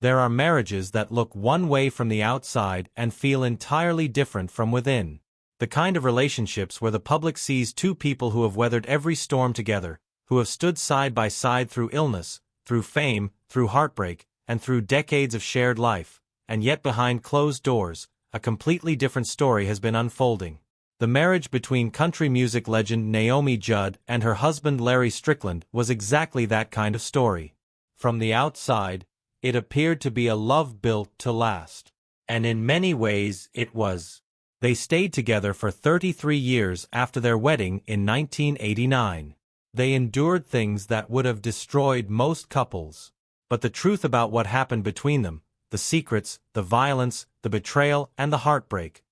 There are marriages that look one way from the outside and feel entirely different from within. The kind of relationships where the public sees two people who have weathered every storm together, who have stood side by side through illness, through fame, through heartbreak, and through decades of shared life, and yet behind closed doors, a completely different story has been unfolding. The marriage between country music legend Naomi Judd and her husband Larry Strickland was exactly that kind of story. From the outside, it appeared to be a love built to last. And in many ways it was. They stayed together for 33 years after their wedding in 1989. They endured things that would have destroyed most couples. But the truth about what happened between them, the secrets, the violence, the betrayal, and the heartbreak,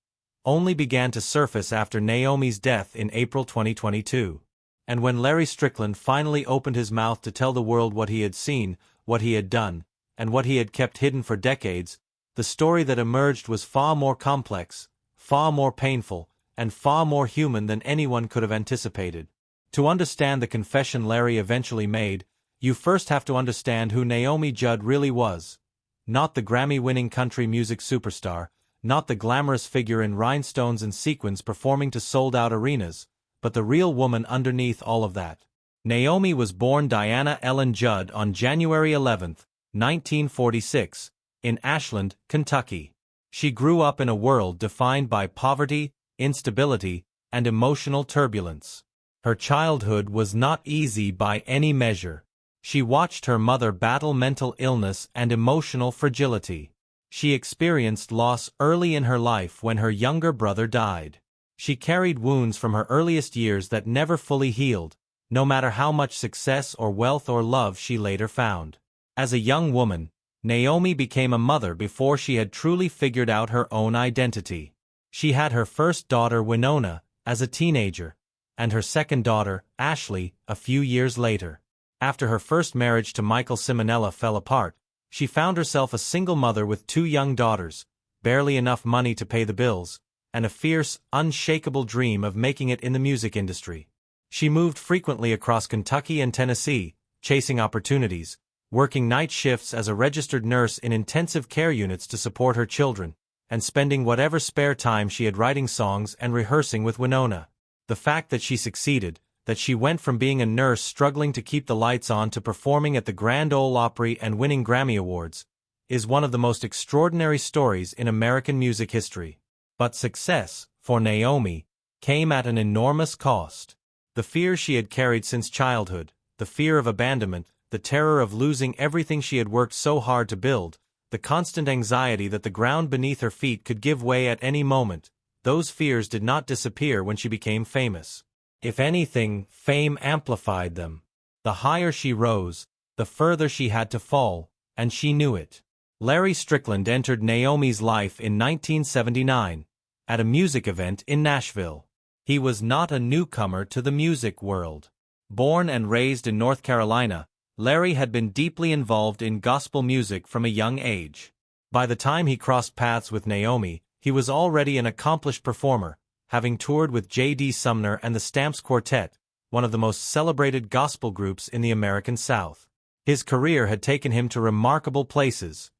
only began to surface after Naomi's death in April 2022. And when Larry Strickland finally opened his mouth to tell the world what he had seen, what he had done, and what he had kept hidden for decades, the story that emerged was far more complex, far more painful, and far more human than anyone could have anticipated. To understand the confession Larry eventually made, you first have to understand who Naomi Judd really was. Not the Grammy-winning country music superstar, not the glamorous figure in rhinestones and sequins performing to sold-out arenas, but the real woman underneath all of that. Naomi was born Diana Ellen Judd on January 11, 1946, in Ashland, Kentucky. She grew up in a world defined by poverty, instability, and emotional turbulence. Her childhood was not easy by any measure. She watched her mother battle mental illness and emotional fragility. She experienced loss early in her life when her younger brother died. She carried wounds from her earliest years that never fully healed, no matter how much success or wealth or love she later found. As a young woman, Naomi became a mother before she had truly figured out her own identity. She had her first daughter Winona as a teenager, and her second daughter, Ashley, a few years later. After her first marriage to Michael Simonella fell apart, she found herself a single mother with two young daughters, barely enough money to pay the bills, and a fierce, unshakable dream of making it in the music industry. She moved frequently across Kentucky and Tennessee, chasing opportunities, working night shifts as a registered nurse in intensive care units to support her children, and spending whatever spare time she had writing songs and rehearsing with Winona. The fact that she succeeded, that she went from being a nurse struggling to keep the lights on to performing at the Grand Ole Opry and winning Grammy Awards, is one of the most extraordinary stories in American music history. But success, for Naomi, came at an enormous cost. The fears she had carried since childhood, the fear of abandonment, the terror of losing everything she had worked so hard to build, the constant anxiety that the ground beneath her feet could give way at any moment, those fears did not disappear when she became famous. If anything, fame amplified them. The higher she rose, the further she had to fall, and she knew it. Larry Strickland entered Naomi's life in 1979, at a music event in Nashville. He was not a newcomer to the music world. Born and raised in North Carolina, Larry had been deeply involved in gospel music from a young age. By the time he crossed paths with Naomi, he was already an accomplished performer, having toured with J.D. Sumner and the Stamps Quartet, one of the most celebrated gospel groups in the American South. His career had taken him to remarkable places.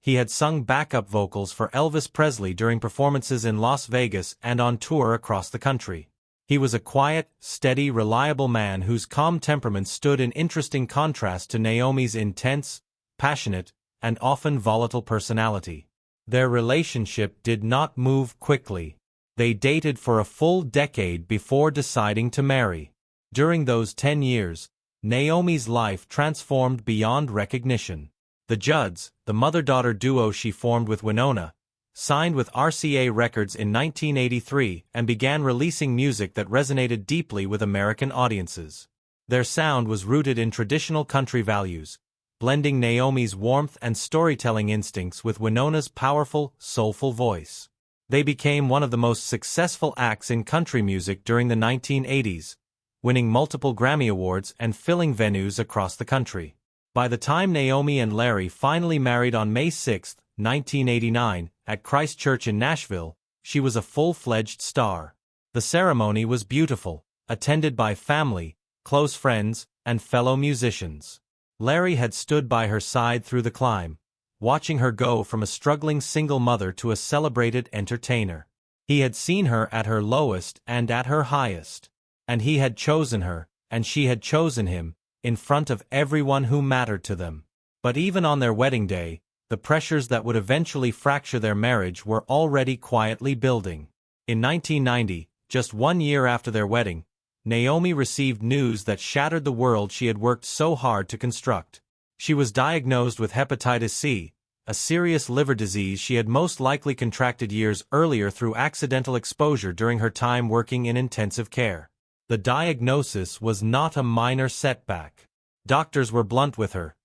He had sung backup vocals for Elvis Presley during performances in Las Vegas and on tour across the country. He was a quiet, steady, reliable man whose calm temperament stood in interesting contrast to Naomi's intense, passionate, and often volatile personality. Their relationship did not move quickly. They dated for a full decade before deciding to marry. During those 10 years, Naomi's life transformed beyond recognition. The Judds, the mother-daughter duo she formed with Winona, signed with RCA Records in 1983 and began releasing music that resonated deeply with American audiences. Their sound was rooted in traditional country values, blending Naomi's warmth and storytelling instincts with Winona's powerful, soulful voice. They became one of the most successful acts in country music during the 1980s, winning multiple Grammy Awards and filling venues across the country. By the time Naomi and Larry finally married on May 6, 1989, at Christ Church in Nashville, she was a full-fledged star. The ceremony was beautiful, attended by family, close friends, and fellow musicians. Larry had stood by her side through the climb, watching her go from a struggling single mother to a celebrated entertainer. He had seen her at her lowest and at her highest. And he had chosen her, and she had chosen him, in front of everyone who mattered to them. But even on their wedding day, the pressures that would eventually fracture their marriage were already quietly building. In 1990, just 1 year after their wedding, Naomi received news that shattered the world she had worked so hard to construct. She was diagnosed with hepatitis C, a serious liver disease she had most likely contracted years earlier through accidental exposure during her time working in intensive care. The diagnosis was not a minor setback. Doctors were blunt with her.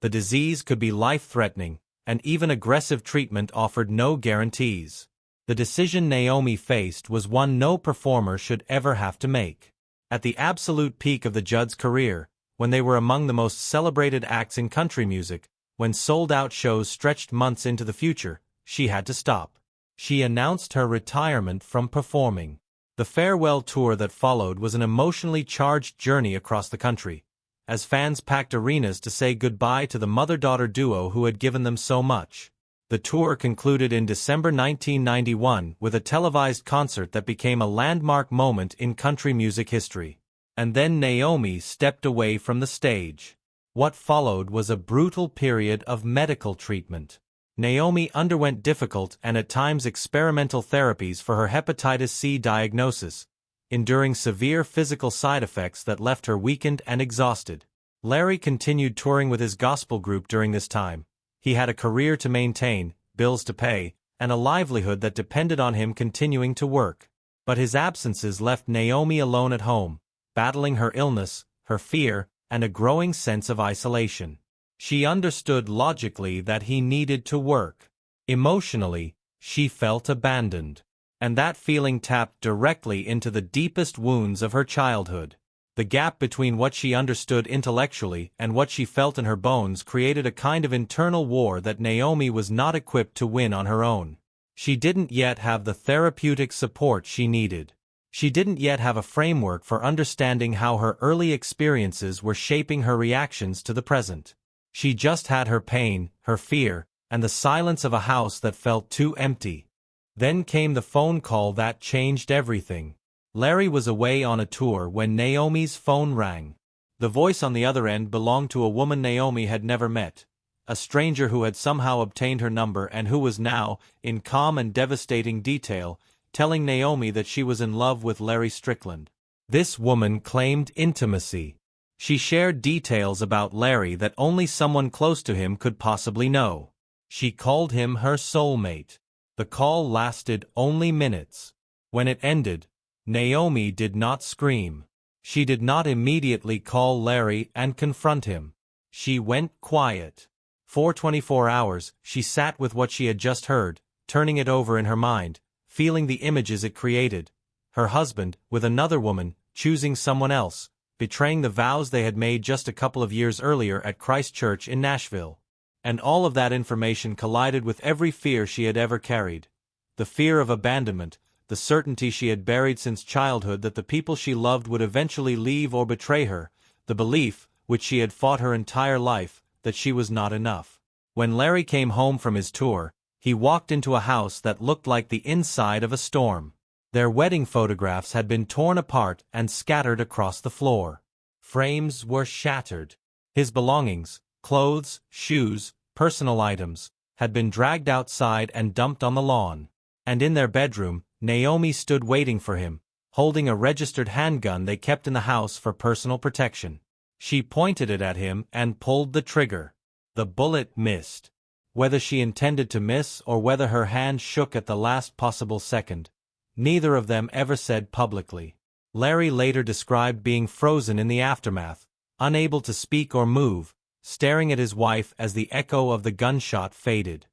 The disease could be life-threatening, and even aggressive treatment offered no guarantees. The decision Naomi faced was one no performer should ever have to make. At the absolute peak of the Judds' career, when they were among the most celebrated acts in country music, when sold-out shows stretched months into the future, she had to stop. She announced her retirement from performing. The farewell tour that followed was an emotionally charged journey across the country, as fans packed arenas to say goodbye to the mother-daughter duo who had given them so much. The tour concluded in December 1991 with a televised concert that became a landmark moment in country music history. And then Naomi stepped away from the stage. What followed was a brutal period of medical treatment. Naomi underwent difficult and at times experimental therapies for her hepatitis C diagnosis, enduring severe physical side effects that left her weakened and exhausted. Larry continued touring with his gospel group during this time. He had a career to maintain, bills to pay, and a livelihood that depended on him continuing to work. But his absences left Naomi alone at home, battling her illness, her fear, and a growing sense of isolation. She understood logically that he needed to work. Emotionally, she felt abandoned. And that feeling tapped directly into the deepest wounds of her childhood. The gap between what she understood intellectually and what she felt in her bones created a kind of internal war that Naomi was not equipped to win on her own. She didn't yet have the therapeutic support she needed. She didn't yet have a framework for understanding how her early experiences were shaping her reactions to the present. She just had her pain, her fear, and the silence of a house that felt too empty. Then came the phone call that changed everything. Larry was away on a tour when Naomi's phone rang. The voice on the other end belonged to a woman Naomi had never met, a stranger who had somehow obtained her number and who was now, in calm and devastating detail, telling Naomi that she was in love with Larry Strickland. This woman claimed intimacy. She shared details about Larry that only someone close to him could possibly know. She called him her soulmate. The call lasted only minutes. When it ended, Naomi did not scream. She did not immediately call Larry and confront him. She went quiet. For 24 hours, she sat with what she had just heard, turning it over in her mind, feeling the images it created. Her husband, with another woman, choosing someone else, betraying the vows they had made just a couple of years earlier at Christ Church in Nashville. And all of that information collided with every fear she had ever carried. The fear of abandonment, the certainty she had buried since childhood that the people she loved would eventually leave or betray her, the belief, which she had fought her entire life, that she was not enough. When Larry came home from his tour, he walked into a house that looked like the inside of a storm. Their wedding photographs had been torn apart and scattered across the floor. Frames were shattered. His belongings, clothes, shoes, personal items, had been dragged outside and dumped on the lawn. And in their bedroom, Naomi stood waiting for him, holding a registered handgun they kept in the house for personal protection. She pointed it at him and pulled the trigger. The bullet missed. Whether she intended to miss or whether her hand shook at the last possible second, neither of them ever said publicly. Larry later described being frozen in the aftermath, unable to speak or move, staring at his wife as the echo of the gunshot faded.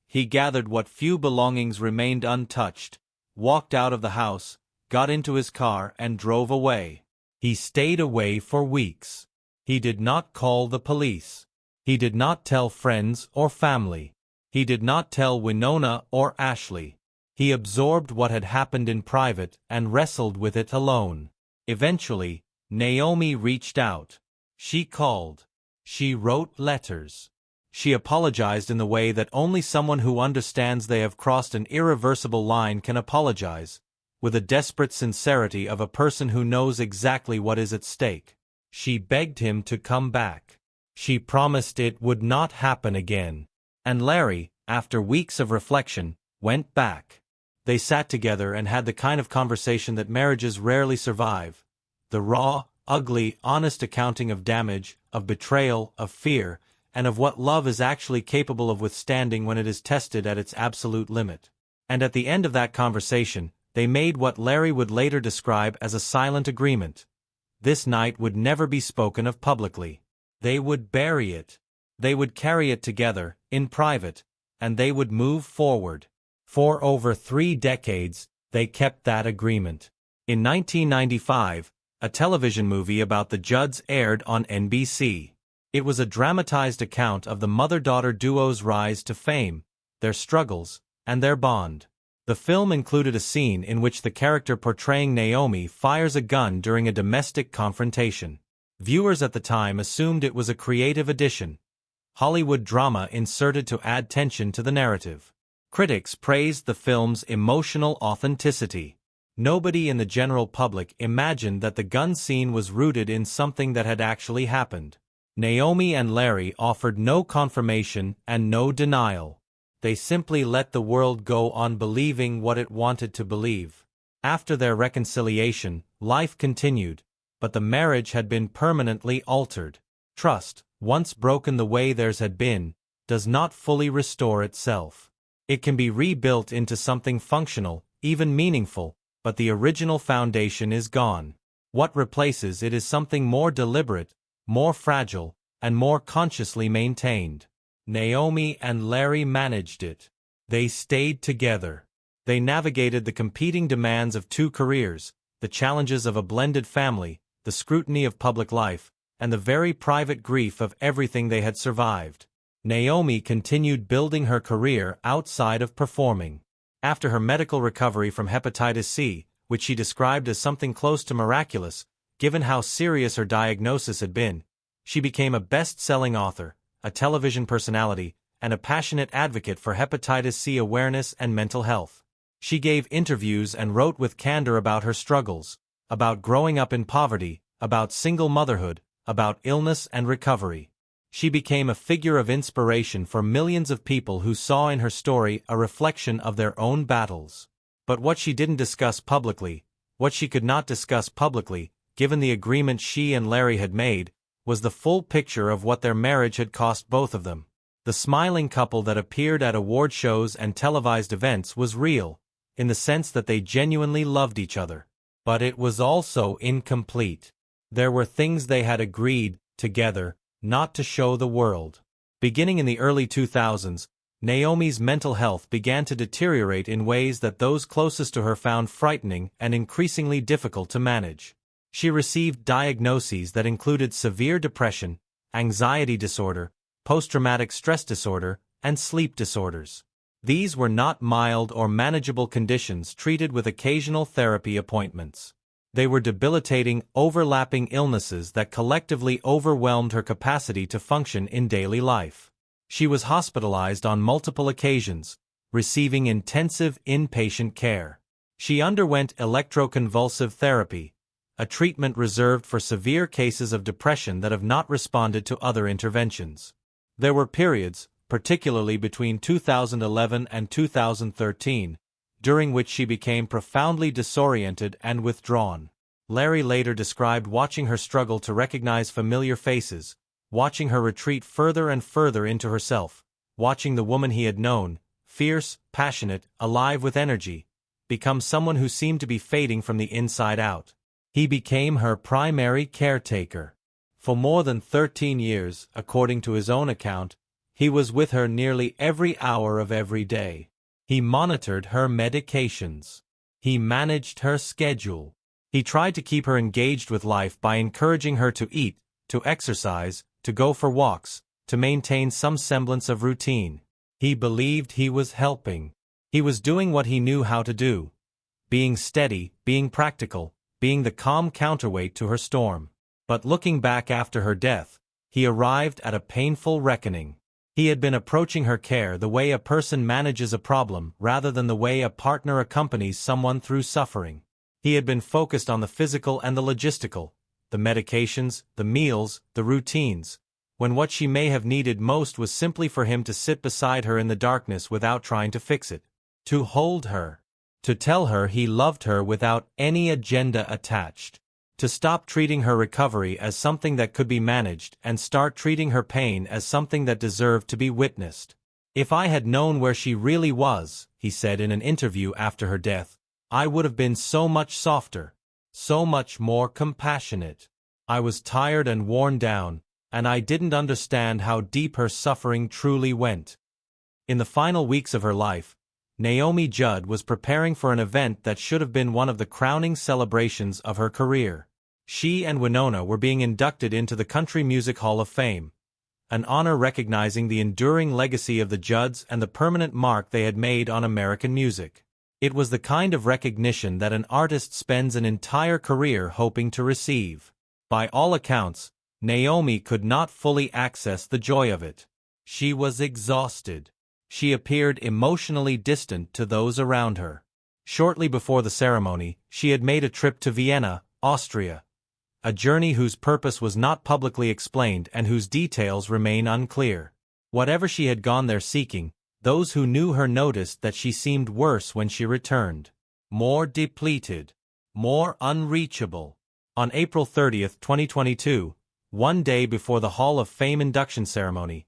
He gathered what few belongings remained untouched, walked out of the house, got into his car and drove away. He stayed away for weeks. He did not call the police. He did not tell friends or family. He did not tell Winona or Ashley. He absorbed what had happened in private and wrestled with it alone. Eventually, Naomi reached out. She called. She wrote letters. She apologized in the way that only someone who understands they have crossed an irreversible line can apologize, with a desperate sincerity of a person who knows exactly what is at stake. She begged him to come back. She promised it would not happen again. And Larry, after weeks of reflection, went back. They sat together and had the kind of conversation that marriages rarely survive. The raw, ugly, honest accounting of damage, of betrayal, of fear, and of what love is actually capable of withstanding when it is tested at its absolute limit. And at the end of that conversation, they made what Larry would later describe as a silent agreement. This night would never be spoken of publicly. They would bury it. They would carry it together, in private, and they would move forward. For over 3 decades, they kept that agreement. In 1995, a television movie about the Judds aired on NBC. It was a dramatized account of the mother-daughter duo's rise to fame, their struggles, and their bond. The film included a scene in which the character portraying Naomi fires a gun during a domestic confrontation. Viewers at the time assumed it was a creative addition, Hollywood drama inserted to add tension to the narrative. Critics praised the film's emotional authenticity. Nobody in the general public imagined that the gun scene was rooted in something that had actually happened. Naomi and Larry offered no confirmation and no denial. They simply let the world go on believing what it wanted to believe. After their reconciliation, life continued, but the marriage had been permanently altered. Trust, once broken the way theirs had been, does not fully restore itself. It can be rebuilt into something functional, even meaningful, but the original foundation is gone. What replaces it is something more deliberate, more fragile, and more consciously maintained. Naomi and Larry managed it. They stayed together. They navigated the competing demands of 2 careers, the challenges of a blended family, the scrutiny of public life, and the very private grief of everything they had survived. Naomi continued building her career outside of performing. After her medical recovery from hepatitis C, which she described as something close to miraculous, given how serious her diagnosis had been, she became a best-selling author, a television personality, and a passionate advocate for hepatitis C awareness and mental health. She gave interviews and wrote with candor about her struggles, about growing up in poverty, about single motherhood, about illness and recovery. She became a figure of inspiration for millions of people who saw in her story a reflection of their own battles. But what she didn't discuss publicly, what she could not discuss publicly, given the agreement she and Larry had made, was the full picture of what their marriage had cost both of them. The smiling couple that appeared at award shows and televised events was real, in the sense that they genuinely loved each other. But it was also incomplete. There were things they had agreed, together, not to show the world. Beginning in the early 2000s, Naomi's mental health began to deteriorate in ways that those closest to her found frightening and increasingly difficult to manage. She received diagnoses that included severe depression, anxiety disorder, post-traumatic stress disorder, and sleep disorders. These were not mild or manageable conditions treated with occasional therapy appointments. They were debilitating, overlapping illnesses that collectively overwhelmed her capacity to function in daily life. She was hospitalized on multiple occasions, receiving intensive inpatient care. She underwent electroconvulsive therapy, a treatment reserved for severe cases of depression that have not responded to other interventions. There were periods, particularly between 2011 and 2013, during which she became profoundly disoriented and withdrawn. Larry later described watching her struggle to recognize familiar faces, watching her retreat further and further into herself, watching the woman he had known, fierce, passionate, alive with energy, become someone who seemed to be fading from the inside out. He became her primary caretaker. For more than 13 years, according to his own account, he was with her nearly every hour of every day. He monitored her medications. He managed her schedule. He tried to keep her engaged with life by encouraging her to eat, to exercise, to go for walks, to maintain some semblance of routine. He believed he was helping. He was doing what he knew how to do. Being steady, being practical, being the calm counterweight to her storm. But looking back after her death, he arrived at a painful reckoning. He had been approaching her care the way a person manages a problem rather than the way a partner accompanies someone through suffering. He had been focused on the physical and the logistical, the medications, the meals, the routines, when what she may have needed most was simply for him to sit beside her in the darkness without trying to fix it, to hold her, to tell her he loved her without any agenda attached, to stop treating her recovery as something that could be managed and start treating her pain as something that deserved to be witnessed. "If I had known where she really was," he said in an interview after her death, "I would have been so much softer, so much more compassionate. I was tired and worn down, and I didn't understand how deep her suffering truly went." In the final weeks of her life, Naomi Judd was preparing for an event that should have been one of the crowning celebrations of her career. She and Winona were being inducted into the Country Music Hall of Fame, an honor recognizing the enduring legacy of the Judds and the permanent mark they had made on American music. It was the kind of recognition that an artist spends an entire career hoping to receive. By all accounts, Naomi could not fully access the joy of it. She was exhausted. She appeared emotionally distant to those around her. Shortly before the ceremony, she had made a trip to Vienna, Austria, a journey whose purpose was not publicly explained and whose details remain unclear. Whatever she had gone there seeking, those who knew her noticed that she seemed worse when she returned. More depleted. More unreachable. On April 30, 2022, one day before the Hall of Fame induction ceremony,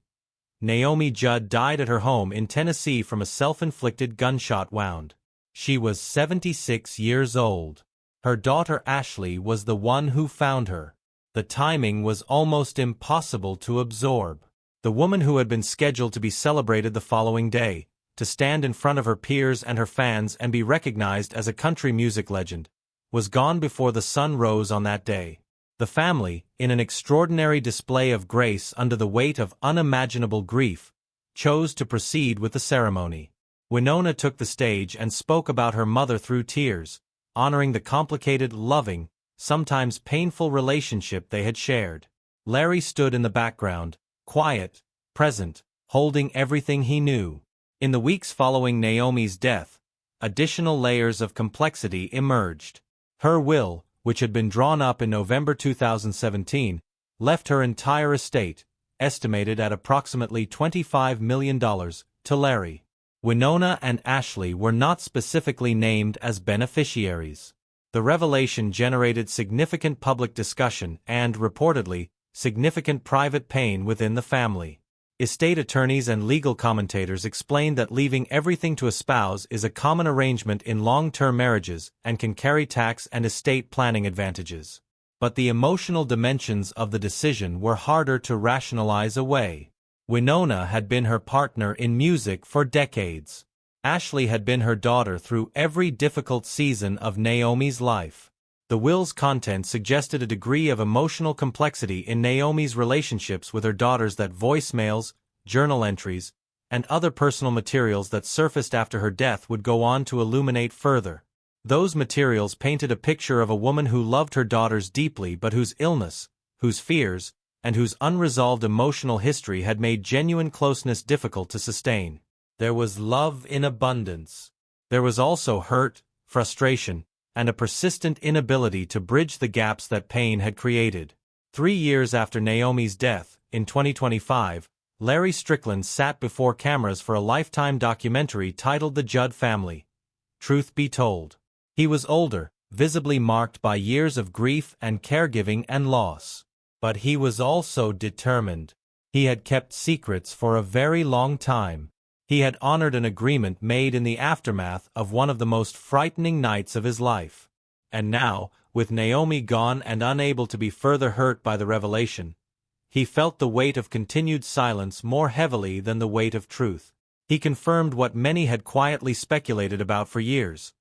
Naomi Judd died at her home in Tennessee from a self-inflicted gunshot wound. She was 76 years old. Her daughter Ashley was the one who found her. The timing was almost impossible to absorb. The woman who had been scheduled to be celebrated the following day, to stand in front of her peers and her fans and be recognized as a country music legend, was gone before the sun rose on that day. The family, in an extraordinary display of grace under the weight of unimaginable grief, chose to proceed with the ceremony. Winona took the stage and spoke about her mother through tears, honoring the complicated, loving, sometimes painful relationship they had shared. Larry stood in the background, quiet, present, holding everything he knew. In the weeks following Naomi's death, additional layers of complexity emerged. Her will, which had been drawn up in November 2017, left her entire estate, estimated at approximately $25 million, to Larry. Winona and Ashley were not specifically named as beneficiaries. The revelation generated significant public discussion and, reportedly, significant private pain within the family. Estate attorneys and legal commentators explained that leaving everything to a spouse is a common arrangement in long-term marriages and can carry tax and estate planning advantages. But the emotional dimensions of the decision were harder to rationalize away. Winona had been her partner in music for decades. Ashley had been her daughter through every difficult season of Naomi's life. The will's content suggested a degree of emotional complexity in Naomi's relationships with her daughters that voicemails, journal entries, and other personal materials that surfaced after her death would go on to illuminate further. Those materials painted a picture of a woman who loved her daughters deeply but whose illness, whose fears, and whose unresolved emotional history had made genuine closeness difficult to sustain. There was love in abundance. There was also hurt, frustration, and a persistent inability to bridge the gaps that pain had created. 3 years after Naomi's death, in 2025, Larry Strickland sat before cameras for a Lifetime documentary titled The Judd Family. Truth be told, he was older, visibly marked by years of grief and caregiving and loss. But he was also determined. He had kept secrets for a very long time. He had honored an agreement made in the aftermath of one of the most frightening nights of his life. And now, with Naomi gone and unable to be further hurt by the revelation, he felt the weight of continued silence more heavily than the weight of truth. He confirmed what many had quietly speculated about for years.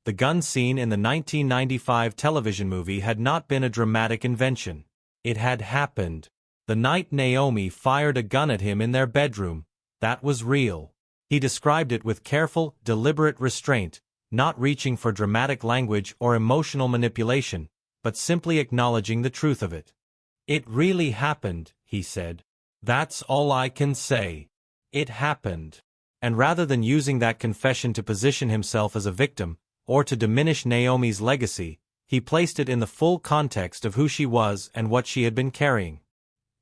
The gun scene in the 1995 television movie had not been a dramatic invention. It had happened. The night Naomi fired a gun at him in their bedroom, that was real. He described it with careful, deliberate restraint, not reaching for dramatic language or emotional manipulation, but simply acknowledging the truth of it. "It really happened," he said. "That's all I can say." It happened. And rather than using that confession to position himself as a victim, or to diminish Naomi's legacy, he placed it in the full context of who she was and what she had been carrying.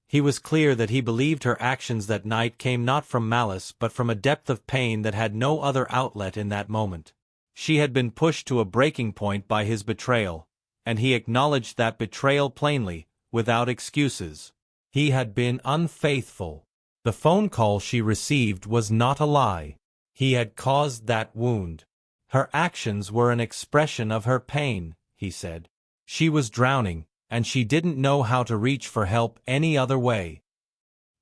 He was clear that he believed her actions that night came not from malice but from a depth of pain that had no other outlet in that moment. She had been pushed to a breaking point by his betrayal, and he acknowledged that betrayal plainly, without excuses. He had been unfaithful. The phone call she received was not a lie. He had caused that wound. Her actions were an expression of her pain, he said. She was drowning, and she didn't know how to reach for help any other way.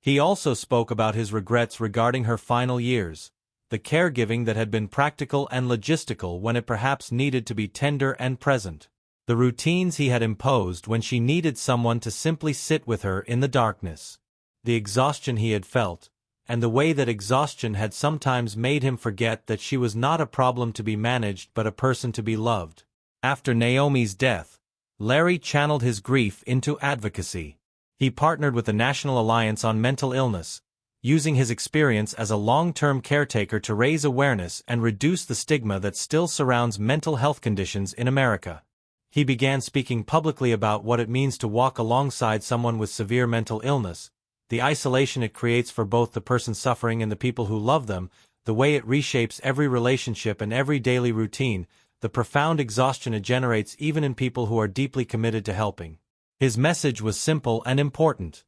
He also spoke about his regrets regarding her final years, the caregiving that had been practical and logistical when it perhaps needed to be tender and present, the routines he had imposed when she needed someone to simply sit with her in the darkness, the exhaustion he had felt, and the way that exhaustion had sometimes made him forget that she was not a problem to be managed but a person to be loved. After Naomi's death, Larry channeled his grief into advocacy. He partnered with the National Alliance on Mental Illness, using his experience as a long-term caretaker to raise awareness and reduce the stigma that still surrounds mental health conditions in America. He began speaking publicly about what it means to walk alongside someone with severe mental illness, the isolation it creates for both the person suffering and the people who love them, the way it reshapes every relationship and every daily routine, the profound exhaustion it generates even in people who are deeply committed to helping. His message was simple and important.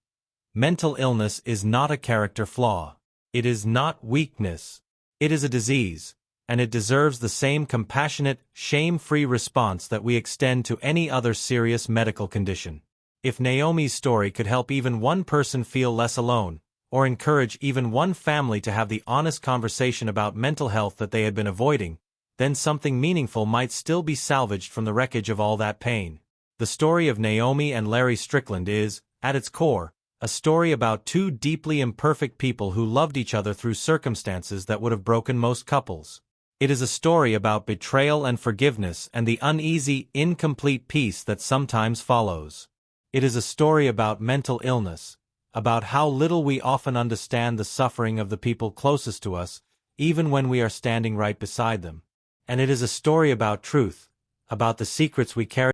Mental illness is not a character flaw. It is not weakness. It is a disease, and it deserves the same compassionate, shame-free response that we extend to any other serious medical condition. If Naomi's story could help even one person feel less alone, or encourage even one family to have the honest conversation about mental health that they had been avoiding, then something meaningful might still be salvaged from the wreckage of all that pain. The story of Naomi and Larry Strickland is, at its core, a story about two deeply imperfect people who loved each other through circumstances that would have broken most couples. It is a story about betrayal and forgiveness and the uneasy, incomplete peace that sometimes follows. It is a story about mental illness, about how little we often understand the suffering of the people closest to us, even when we are standing right beside them. And it is a story about truth, about the secrets we carry